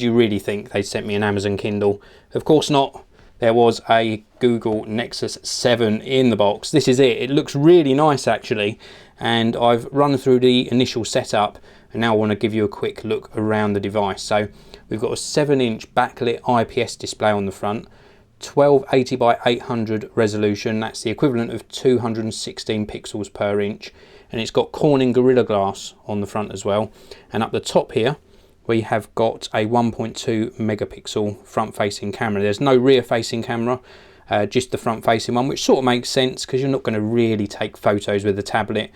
did you really think they sent me an Amazon Kindle? Of course not. There was a Google Nexus 7 in the box. This is it. It looks really nice actually, and I've run through the initial setup and now I want to give you a quick look around the device. So we've got a 7-inch backlit IPS display on the front, 1280 by 800 resolution. That's the equivalent of 216 pixels per inch, and it's got Corning Gorilla Glass on the front as well. And up the top here we have got a 1.2 megapixel front facing camera. There's no rear facing camera, just the front facing one, which sort of makes sense because you're not going to really take photos with the tablet.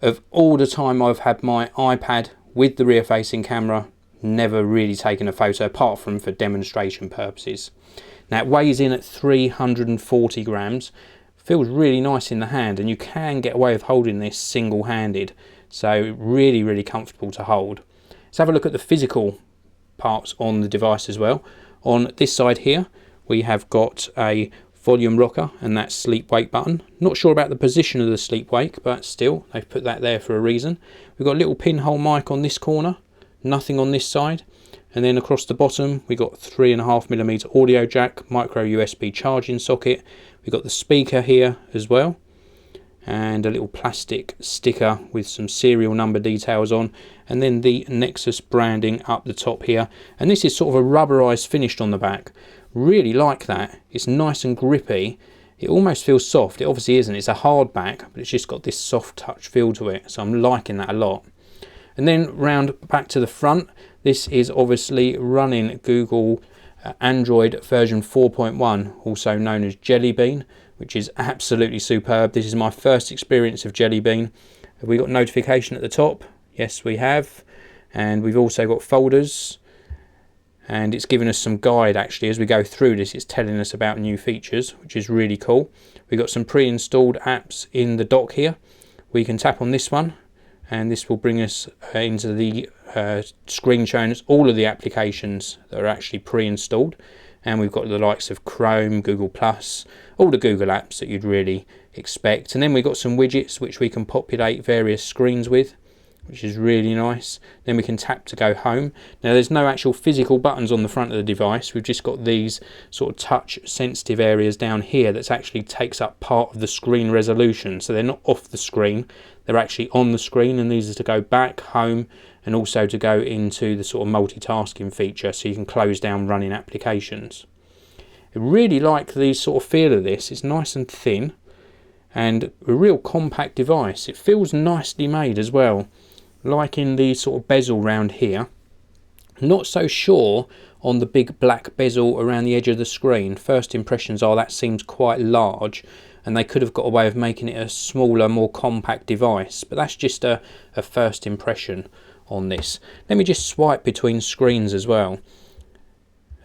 Of all the time I've had my iPad with the rear facing camera, never really taken a photo apart from for demonstration purposes. Now it weighs in at 340 grams, feels really nice in the hand, and you can get away with holding this single-handed, so really comfortable to hold. Let's have a look at the physical parts on the device as well. On this side here we have got a volume rocker and that sleep wake button. Not sure about the position of the sleep wake, but still they've put that there for a reason. We've got a little pinhole mic on this corner, nothing on this side, and then across the bottom we got 3.5mm audio jack, micro USB charging socket. We've got the speaker here as well, and a little plastic sticker with some serial number details on, and then the Nexus branding up the top here. And this is sort of a rubberized finish on the back. Really like that. It's nice and grippy. It almost feels soft. It obviously isn't. It's a hard back, but it's just got this soft touch feel to it, so I'm liking that a lot. And then round back to the front, this is obviously running Google Android version 4.1, also known as Jelly Bean, which is absolutely superb. This is my first experience of Jelly Bean. Have we got notification at the top? Yes, we have. And we've also got folders, and it's giving us some guide actually as we go through this. It's telling us about new features, which is really cool. We've got some pre-installed apps in the dock here. We can tap on this one and this will bring us into the screen showing us all of the applications that are actually pre-installed. And we've got the likes of Chrome, Google+, all the Google apps that you'd really expect. And then we've got some widgets which we can populate various screens with, which is really nice. Then we can tap to go home. Now there's no actual physical buttons on the front of the device. We've just got these sort of touch sensitive areas down here that actually takes up part of the screen resolution. So they're not off the screen, they're actually on the screen, and these are to go back, home, and also to go into the sort of multitasking feature so you can close down running applications. I really like the sort of feel of this. It's nice and thin and a real compact device. It feels nicely made as well, liking the sort of bezel round here. Not so sure on the big black bezel around the edge of the screen. First impressions are that seems quite large, and they could have got a way of making it a smaller, more compact device, but that's just a first impression on this. Let me just swipe between screens as well,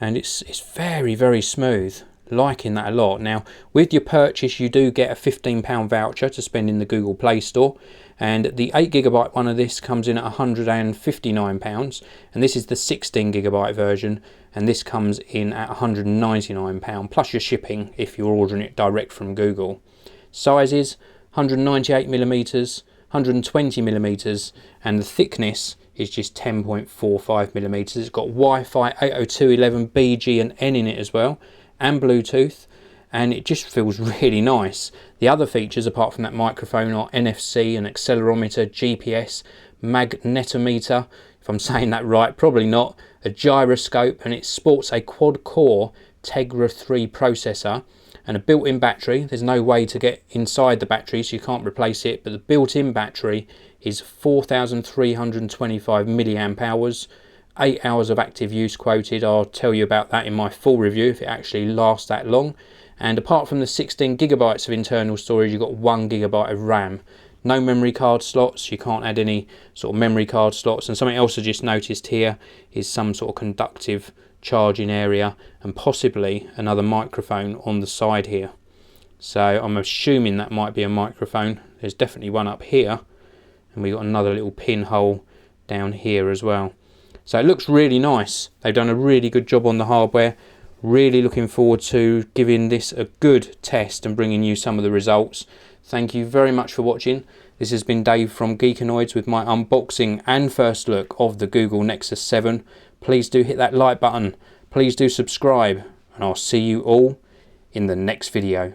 and it's very smooth. Liking that a lot. Now with your purchase you do get a £15 voucher to spend in the Google Play Store, and the 8GB one of this comes in at £159, and this is the 16GB version, and this comes in at £199 plus your shipping if you're ordering it direct from Google. Sizes 198mm, 120mm, and the thickness is just 10.45mm. It's got Wi-Fi 802.11b, G and N in it as well, and Bluetooth, and it just feels really nice. The other features apart from that microphone are NFC, an accelerometer, GPS, magnetometer, if I'm saying that right, probably not, a gyroscope, and it sports a quad-core Tegra 3 processor and a built-in battery. There's no way to get inside the battery, so you can't replace it, but the built-in battery is 4,325 milliamp hours, 8 hours of active use quoted. I'll tell you about that in my full review if it actually lasts that long. And apart from the 16GB of internal storage, you've got 1GB of RAM. No memory card slots, you can't add any sort of memory card slots. And something else I just noticed here is some sort of conductive charging area and possibly another microphone on the side here. So I'm assuming that might be a microphone. There's definitely one up here, and we've got another little pinhole down here as well. So it looks really nice. They've done a really good job on the hardware. Really looking forward to giving this a good test and bringing you some of the results. Thank you very much for watching. This has been Dave from Geekanoids with my unboxing and first look of the Google Nexus 7. please do hit that like button, please do subscribe, and I'll see you all in the next video.